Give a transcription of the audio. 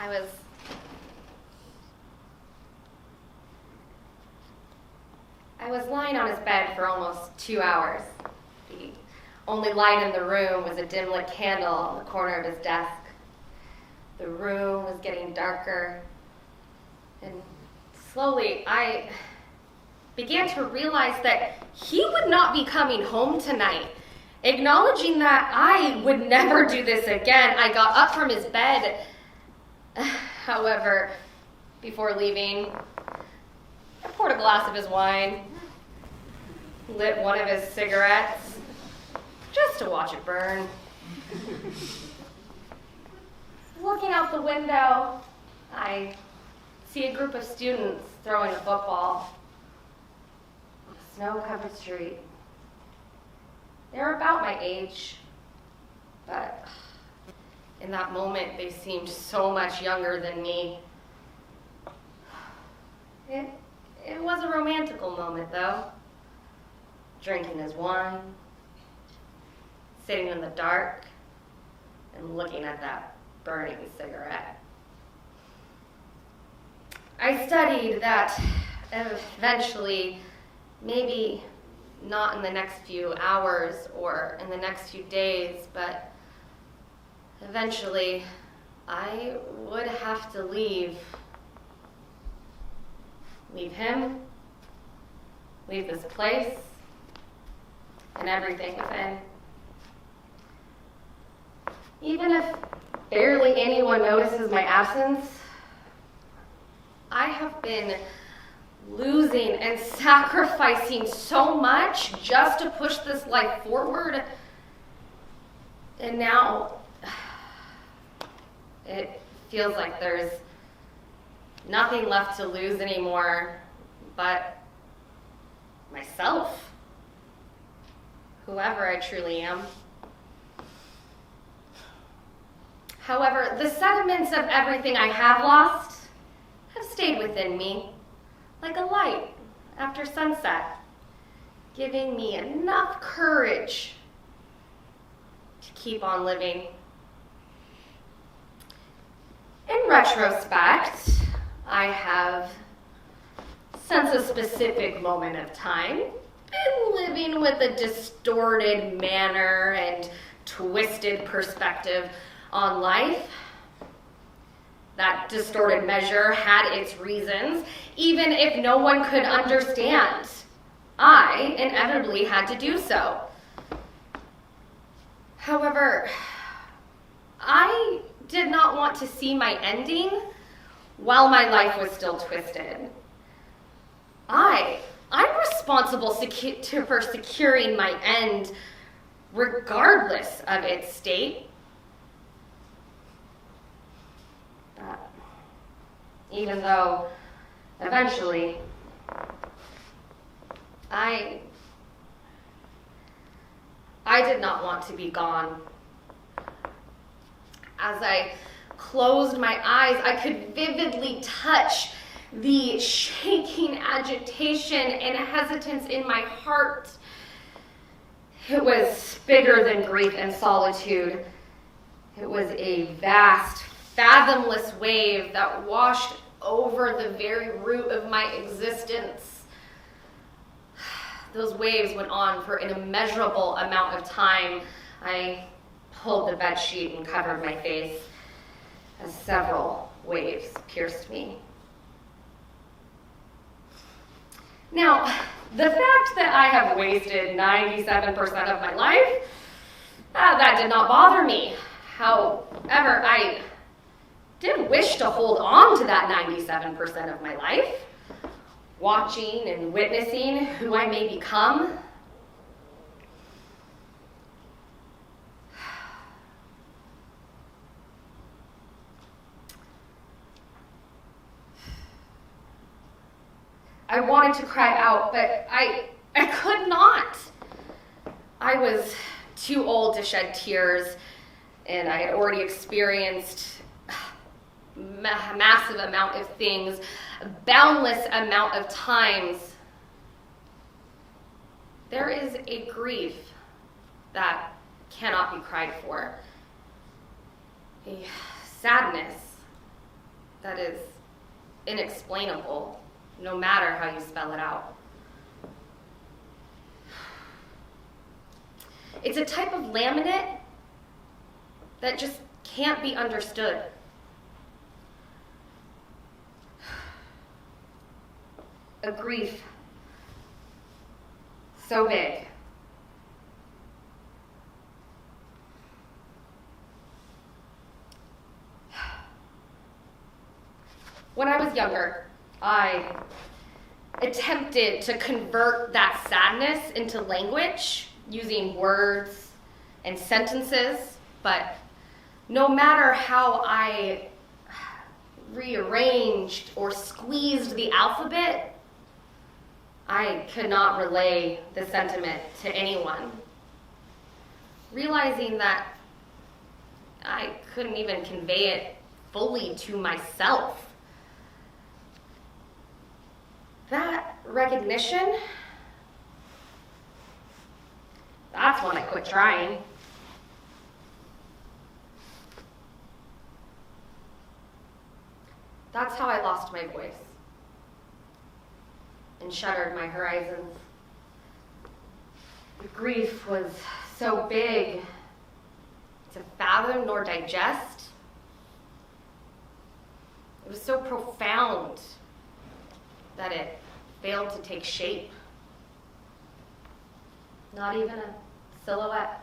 I was lying on his bed for almost 2 hours. The only light in the room was a dim-lit candle on the corner of his desk. The room was getting darker, and slowly I began to realize that he would not be coming home tonight. Acknowledging that I would never do this again, I got up from his bed. However, before leaving, I poured a glass of his wine, lit one of his cigarettes, just to watch it burn. Looking out the window, I see a group of students throwing a football on a snow-covered street. They're about my age, but in that moment, they seemed so much younger than me. It was a romantical moment, though. Drinking his wine, sitting in the dark, and looking at that burning cigarette. I studied that eventually, maybe not in the next few hours or in the next few days, but eventually I would have to leave him, leave this place, and everything within. Even if barely anyone notices my absence, I have been losing and sacrificing so much just to push this life forward. And now it feels like there's nothing left to lose anymore but myself, whoever I truly am. However, the sediments of everything I have lost have stayed within me, like a light after sunset, giving me enough courage to keep on living. In retrospect, I have, since a specific moment of time, been living with a distorted manner and twisted perspective on life. That distorted measure had its reasons. Even if no one could understand, I inevitably had to do so. However, I did not want to see my ending while my life was still twisted. I'm responsible for securing my end regardless of its state. Even though eventually I did not want to be gone. As I closed my eyes, I could vividly touch the shaking agitation and hesitance in my heart. It was bigger than grief and solitude. It was a vast, fathomless wave that washed over the very root of my existence. Those waves went on for an immeasurable amount of time. I pulled the bedsheet and covered my face as several waves pierced me. Now, the fact that I have wasted 97% of my life, that did not bother me. However, I did wish to hold on to that 97% of my life, watching and witnessing who I may become. I wanted to cry out, but I could not. I was too old to shed tears, and I had already experienced a massive amount of things, a boundless amount of times. There is a grief that cannot be cried for, a sadness that is inexplainable, no matter how you spell it out. It's a type of laminate that just can't be understood. A grief so big. When I was younger, I attempted to convert that sadness into language using words and sentences, but no matter how I rearranged or squeezed the alphabet, I could not relay the sentiment to anyone. Realizing that I couldn't even convey it fully to myself. That recognition, that's when I quit trying. That's how I lost my voice and shuttered my horizons. The grief was so big to fathom nor digest. It was so profound that it failed to take shape. Not even a silhouette.